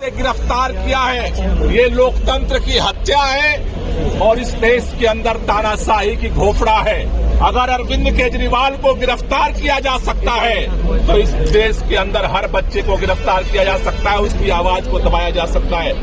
गिरफ्तार किया है, ये लोकतंत्र की हत्या है और इस देश के अंदर तानाशाही की घोषणा है। अगर अरविंद केजरीवाल को गिरफ्तार किया जा सकता है तो इस देश के अंदर हर बच्चे को गिरफ्तार किया जा सकता है, उसकी आवाज को दबाया जा सकता है।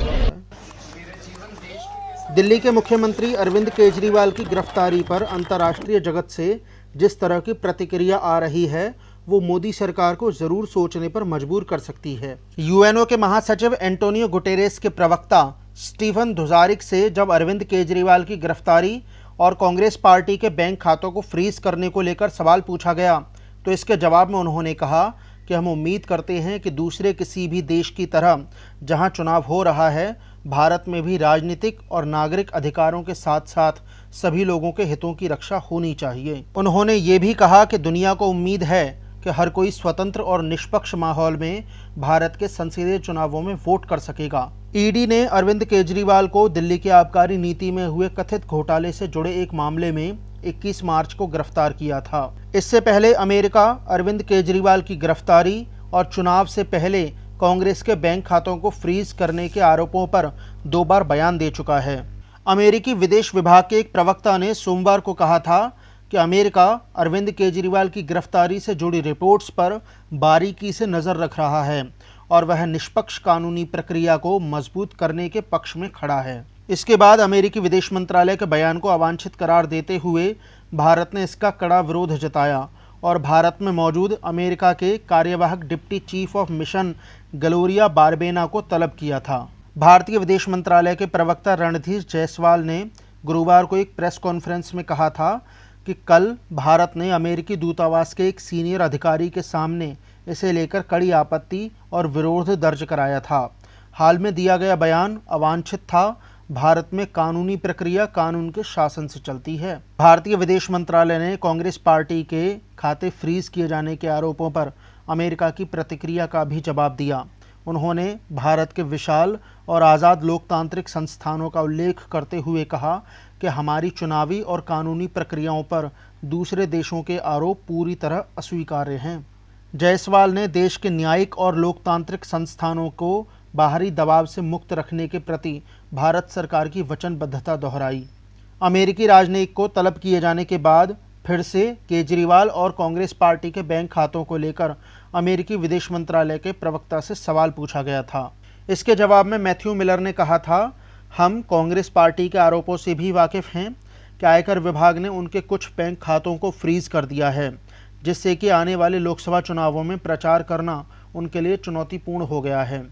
दिल्ली के मुख्यमंत्री अरविंद केजरीवाल की गिरफ्तारी पर अंतर्राष्ट्रीय जगत से जिस तरह की प्रतिक्रिया आ रही है वो मोदी सरकार को जरूर सोचने पर मजबूर कर सकती है। यूएनओ के महासचिव एंटोनियो गुटेरेस के प्रवक्ता स्टीफन दुजारिक से जब अरविंद केजरीवाल की गिरफ्तारी और कांग्रेस पार्टी के बैंक खातों को फ्रीज करने को लेकर सवाल पूछा गया तो इसके जवाब में उन्होंने कहा कि हम उम्मीद करते हैं कि दूसरे किसी भी देश की तरह जहां चुनाव हो रहा है, भारत में भी राजनीतिक और नागरिक अधिकारों के साथ साथ सभी लोगों के हितों की रक्षा होनी चाहिए। उन्होंने ये भी कहा कि दुनिया को उम्मीद है कि हर कोई स्वतंत्र और निष्पक्ष माहौल में भारत के संसदीय चुनावों में वोट कर सकेगा। ईडी ने अरविंद केजरीवाल को दिल्ली की आबकारी नीति में हुए कथित घोटाले से जुड़े एक मामले में 21 मार्च को गिरफ्तार किया था। इससे पहले अमेरिका अरविंद केजरीवाल की गिरफ्तारी और चुनाव से पहले कांग्रेस के बैंक खातों को फ्रीज करने के आरोपों पर 2 बार बयान दे चुका है। अमेरिकी विदेश विभाग के एक प्रवक्ता ने सोमवार को कहा था कि अमेरिका अरविंद केजरीवाल की गिरफ्तारी से जुड़ी रिपोर्ट्स पर बारीकी से नज़र रख रहा है और वह निष्पक्ष कानूनी प्रक्रिया को मजबूत करने के पक्ष में खड़ा है। इसके बाद अमेरिकी विदेश मंत्रालय के बयान को अवांछित करार देते हुए भारत ने इसका कड़ा विरोध जताया और भारत में मौजूद अमेरिका के कार्यवाहक deputy chief of mission Gloria Berbena को तलब किया था। भारतीय विदेश मंत्रालय के प्रवक्ता रणधीर जायसवाल ने गुरुवार को एक प्रेस कॉन्फ्रेंस में कहा था कि कल भारत ने अमेरिकी दूतावास के एक सीनियर अधिकारी के सामने इसे लेकर कड़ी आपत्ति और विरोध दर्ज कराया था। हाल में दिया गया बयान अवांछित था। भारत में कानूनी प्रक्रिया कानून के शासन से चलती है। भारतीय विदेश मंत्रालय ने कांग्रेस पार्टी के खाते फ्रीज किए जाने के आरोपों पर अमेरिका की प्रतिक्रिया का भी जवाब दिया। उन्होंने भारत के विशाल और आज़ाद लोकतांत्रिक संस्थानों का उल्लेख करते हुए कहा कि हमारी चुनावी और कानूनी प्रक्रियाओं पर दूसरे देशों के आरोप पूरी तरह अस्वीकार्य हैं। जायसवाल ने देश के न्यायिक और लोकतांत्रिक संस्थानों को बाहरी दबाव से मुक्त रखने के प्रति भारत सरकार की वचनबद्धता दोहराई। अमेरिकी राजनयिक को तलब किए जाने के बाद फिर से केजरीवाल और कांग्रेस पार्टी के बैंक खातों को लेकर अमेरिकी विदेश मंत्रालय के प्रवक्ता से सवाल पूछा गया था। इसके जवाब में मैथ्यू मिलर ने कहा था, हम कांग्रेस पार्टी के आरोपों से भी वाकिफ़ हैं कि आयकर विभाग ने उनके कुछ बैंक खातों को फ्रीज कर दिया है, जिससे कि आने वाले लोकसभा चुनावों में प्रचार करना उनके लिए चुनौतीपूर्ण हो गया है।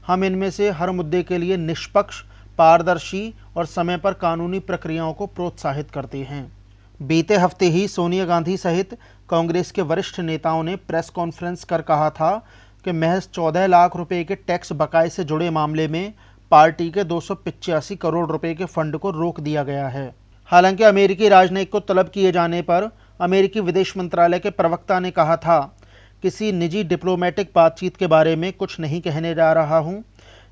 हम इनमें से हर मुद्दे के लिए निष्पक्ष, पारदर्शी और समय पर कानूनी प्रक्रियाओं को प्रोत्साहित करते हैं। बीते हफ्ते ही सोनिया गांधी सहित कांग्रेस के वरिष्ठ नेताओं ने प्रेस कॉन्फ्रेंस कर कहा था कि महज 14 लाख रुपए के टैक्स बकाये से जुड़े मामले में पार्टी के 285 करोड़ रुपए के फंड को रोक दिया गया है। हालांकि अमेरिकी राजनयिक को तलब किए जाने पर अमेरिकी विदेश मंत्रालय के प्रवक्ता ने कहा था, किसी निजी डिप्लोमेटिक बातचीत के बारे में कुछ नहीं कहने जा रहा हूं,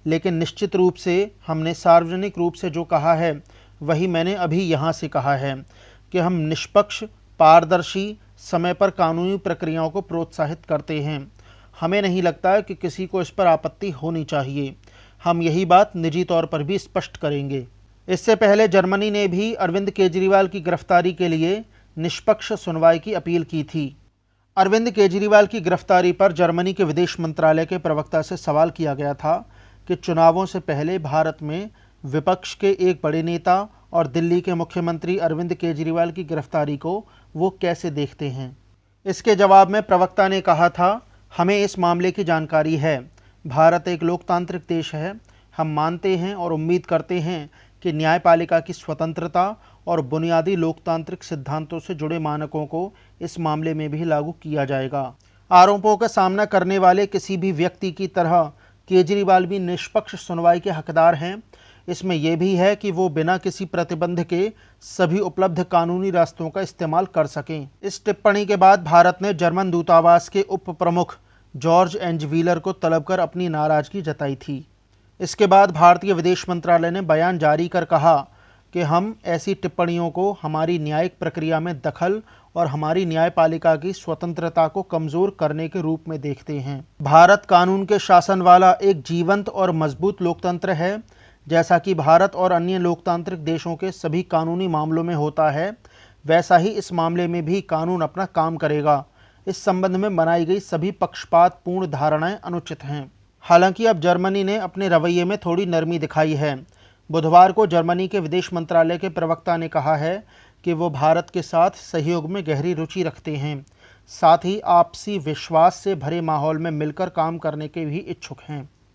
लेकिन निश्चित रूप से हमने सार्वजनिक रूप से जो कहा है वही मैंने अभी यहां से कहा है कि हम निष्पक्ष, पारदर्शी, समय पर कानूनी प्रक्रियाओं को प्रोत्साहित करते हैं। हमें नहीं लगता कि किसी को इस पर आपत्ति होनी चाहिए। हम यही बात निजी तौर पर भी स्पष्ट करेंगे। इससे पहले जर्मनी ने भी अरविंद केजरीवाल की गिरफ्तारी के लिए निष्पक्ष सुनवाई की अपील की थी। अरविंद केजरीवाल की गिरफ्तारी पर जर्मनी के विदेश मंत्रालय के प्रवक्ता से सवाल किया गया था कि चुनावों से पहले भारत में विपक्ष के एक बड़े नेता और दिल्ली के मुख्यमंत्री अरविंद केजरीवाल की गिरफ्तारी को वो कैसे देखते हैं। इसके जवाब में प्रवक्ता ने कहा था, हमें इस मामले की जानकारी है। भारत एक लोकतांत्रिक देश है। हम मानते हैं और उम्मीद करते हैं कि न्यायपालिका की स्वतंत्रता और बुनियादी लोकतांत्रिक सिद्धांतों से जुड़े मानकों को इस मामले में भी लागू किया जाएगा। आरोपों का सामना करने वाले किसी भी व्यक्ति की तरह केजरीवाल भी निष्पक्ष सुनवाई के हकदार हैं। इसमें यह भी है कि वो बिना किसी प्रतिबंध के सभी उपलब्ध कानूनी रास्तों का इस्तेमाल कर सकें। इस टिप्पणी के बाद भारत ने जर्मन दूतावास के उप प्रमुख जॉर्ज एंज व्हीलर को तलब कर अपनी नाराजगी जताई थी। इसके बाद भारतीय विदेश मंत्रालय ने बयान जारी कर कहा कि हम ऐसी टिप्पणियों को हमारी न्यायिक प्रक्रिया में दखल और हमारी न्यायपालिका की स्वतंत्रता को कमज़ोर करने के रूप में देखते हैं। भारत कानून के शासन वाला एक जीवंत और मजबूत लोकतंत्र है। जैसा कि भारत और अन्य लोकतांत्रिक देशों के सभी कानूनी मामलों में होता है, वैसा ही इस मामले में भी कानून अपना काम करेगा। इस संबंध में बनाई गई सभी पक्षपातपूर्ण धारणाएं अनुचित हैं। हालांकि अब जर्मनी ने अपने रवैये में थोड़ी नरमी दिखाई है। बुधवार को जर्मनी के विदेश मंत्रालय के प्रवक्ता ने कहा है कि वो भारत के साथ सहयोग में गहरी रुचि रखते हैं, साथ ही आपसी विश्वास से भरे माहौल में मिलकर काम करने के भी इच्छुक हैं।